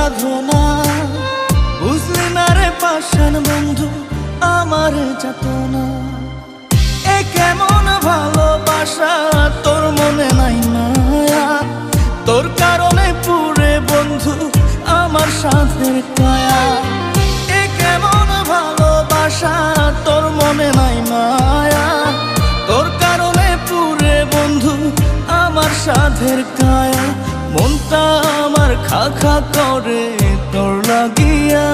সাধনা। বুঝলি না রে পাষাণ বন্ধু আমার যাতনা। এ কেমন ভালোবাসা তোর মনে নাই মায়া, তোর কারণে পুরে বন্ধু আমার সাধের কায়া। এ কেমন ভালোবাসা তোর মনে নাই মায়া, তোর কারণে পুরে বন্ধু আমার সাধের কায়া। মনটা আমার খা খা করে তোর লাগিয়া।